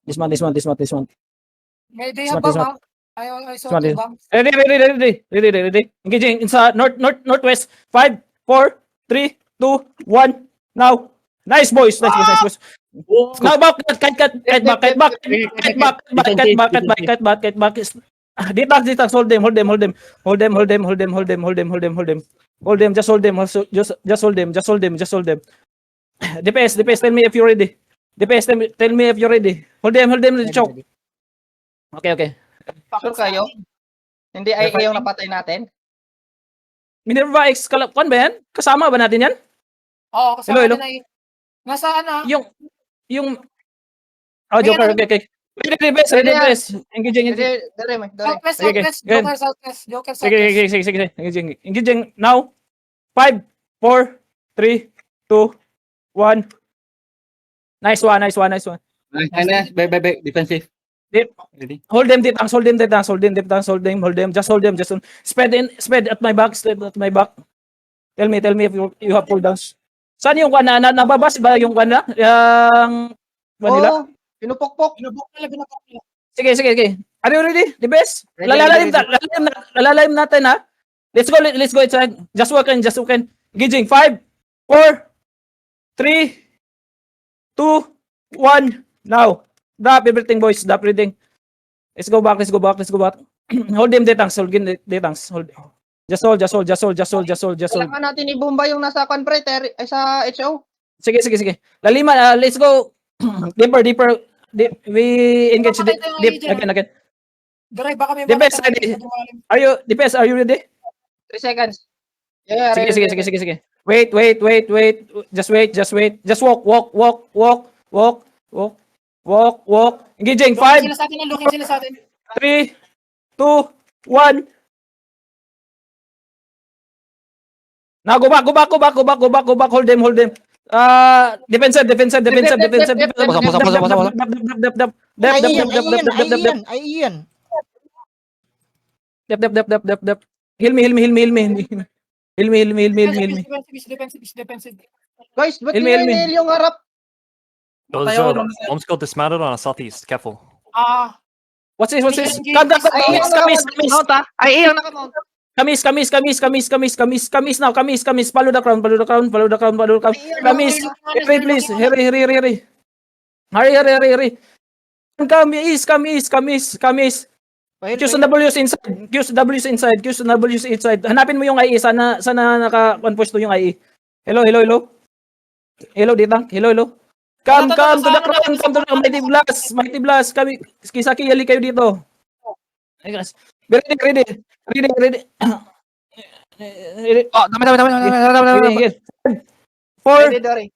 This one. May they This have one, this bomb, one. I saw This one, two this- bombs. Ready. Engaging in sa northwest. 5, 4, 3, 2, 1. Now. Nice boys. Now back. Kite back. Detax. Hold them. Just hold them. DPS, tell me if you're ready. Tell me if you're ready. Hold them, choke. Okay. Sure kayo? Hindi IA yung napatay natin? Minerva X Kwan ba yan? Kasama ba natin yan? Oo, kasama Hello. din ay. Nasaan na? Yung Joker, okay. Ready, best. Engaging. Dere. Southwest. Okay. Joker Southwest. Sige. Engaging now. 5, 4, 3, 2, 1. Nice one. Nice. Bye. Defensive. Dip. Ready? Hold them. Just hold them. Just hold them. Spread at my back. Tell me if you have cooldowns. Saan yung nababas ba yung na? Yung Manila? Pinupokpok. Binubok nila. Sige. Are you ready? The best? Ready. Lalalim natin ha. Let's go inside. Just walk in. Engaging. 5, 4, 3, 2, 1. Now. Drop everything, boys. Drop everything. Let's go back. Hold them, Detangs. Hold. Just hold. Kailangan natin ibomba yung nasa pre, sa HO. Sige. Lalima, let's go. Deeper. We engage deep. Again. Dre, baka may Depes, ready? Are you ready? 3 seconds. Yeah, ready. Sige. Wait. Just wait. Just walk. Engaging. 5, Looking sila sa atin. 3, 2, 1. Now go back. Hold them. Defensive. Dep. Heal me. Defensive. Guys, ba't Helmi, nyo Helmi. inhale yung harap? Those Tayo, bombs got dismounted on a southeast. Careful. What's this? Calm down. Kamis. IA yung nakamount. Kamis now. Kamis. Follow the crown. Kamis. Hurry, please. Hurry. Hurry. Kamis. Q's and W's inside. Hanapin mo yung IE. Sana naka-pwesto yung IE. Hello. Hello, Ditang. Hello. Come to the crown. Mighty blast. Kami, Kisaki, yali kayo dito. Hey guys. Ready. Dami. Ready. 4, Ready, Dory.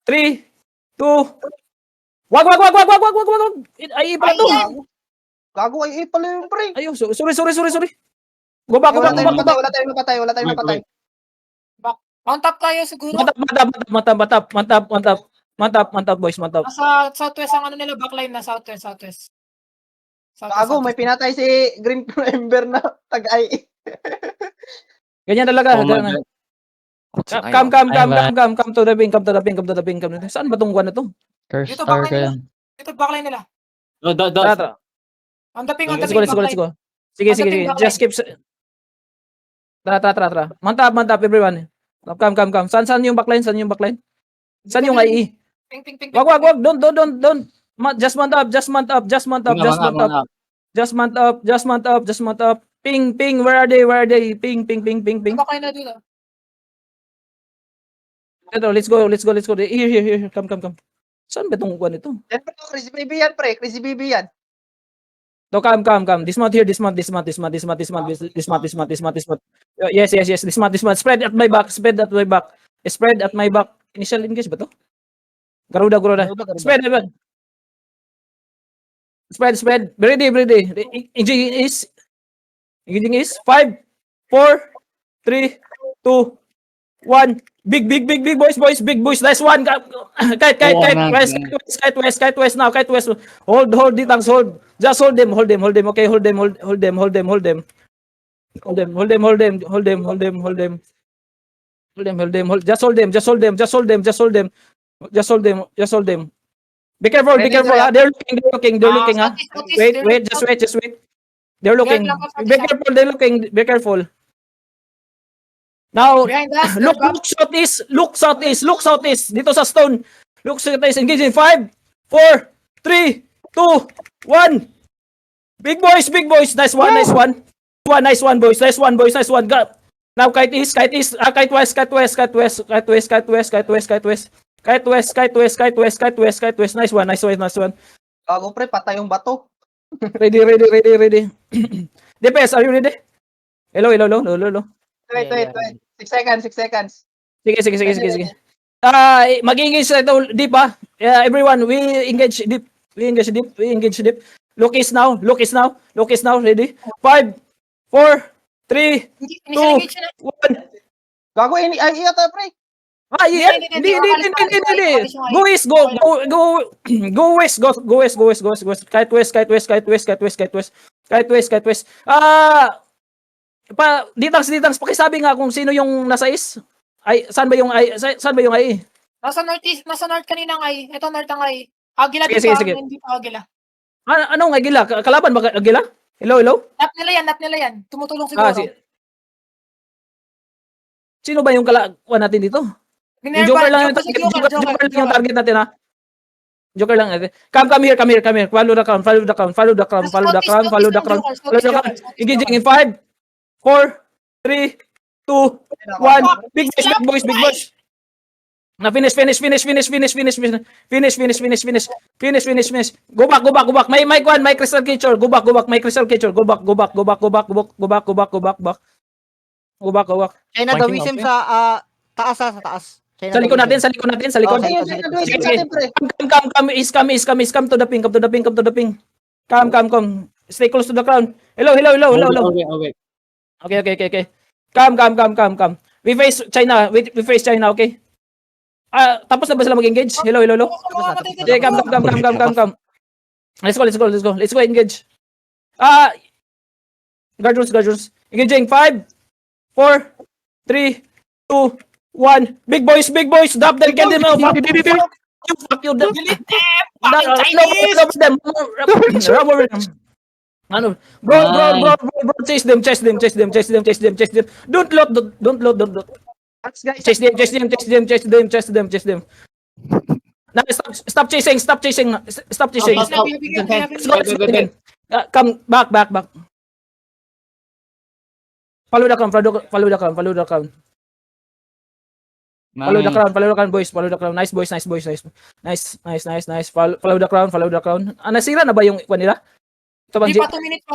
3, 2. Wag. Ay, pala to. Gago IA pala yung pre. Ayo, sorry. Go back. Wala tayong mapatay. On top tayo siguro. Mantap, boys. Nasa southwest ang nila backline na southwest. Gago, may pinatay si Green Ember na tag-IA. Ganyan talaga. Come to the ping. Saan ba tong na to? Curse Dito star backline ka nila. Ito backline nila. Tara. On the ping. Let's go. Sige. Just keep. Tara. Mantap, everyone. Come. Saan yung backline? Saan yung IE? Ping. Wag. Don't. Just mount up. Ping. Where are they? Ping. Backline na dito. Let's go. Here. Come. Saan ba itong ito? Yan pre, Crazy Baby yan. No, come. Dismount here. Dismount. Yes. Dismount. Spread at my back. Initial engage ba to? Garuda. Spread. Ready. Engaging is 5, 4, 3, 2, 1. Big boys. Big boys. Nice one. Kite west now. Hold Ditang. Just hold them. Okay, hold them. Just hold them. Be careful, be Ready, careful. sir. Ha? They're looking, ha? Wait, just wait. They're looking. lang po, Be careful, they're looking. Be careful. Now, Behind us. look southeast. Dito sa stone. Look southeast. Engage in 5, 4, 3, 2, 1. Big boys. Nice one. Nice one, boys. Nice one. Go. Now, kite east. Kite west. Nice one. Gago pre, patay yung bato. Ready. DPS, are you ready? Hello. Wait. 6 seconds. Sige. Mag-engage na ito deep, ha? Everyone, we engage deep. Look is now. Ready? 5, 4, 3, 2, 1. Gago, ay iyata pre. Hindi. Go west. Kite west. Ditang, pakisabi nga kung sino yung nasa is. Saan ba yung ay? Nasa north kanina nga eh. Ito north ang ay. Agila Sige, din pa, sige. hindi pa agila. Anong agila? Kalaban ba agila? Hello? Nap nila yan. Tumutulong siguro. Sino ba yung kalaban natin dito? Yung Joker lang yung target natin, ha? Joker lang natin. Come here. Follow the crown. Engaging in 5, 4, 3, 2, 1. Big boys. Na finish. Go back. May crystal catcher. Go back. China Flanking Dawisim up, sa taas sa taas. China Sa likod natin. Oh, Sige, sige. Come to the ping. Come. Stay close to the crown. Hello. Okay. Come. We face China, okay? Tapos na ba sila mag-engage? Hello. Okay, come. Let's go engage. Guardians. Engaging 5, 4, 3, 2, 1. Big boys. Drop them, kill them. Fuck you. Run over them. Bro, chase them. Don't load. Chase them. Now stop chasing. Come back. Follow the crown. Follow the crown, boys. Nice boys. Nice. Follow the crown. Nasira na ba yung kwan nila? Ito bang Hindi pa 2 minutes.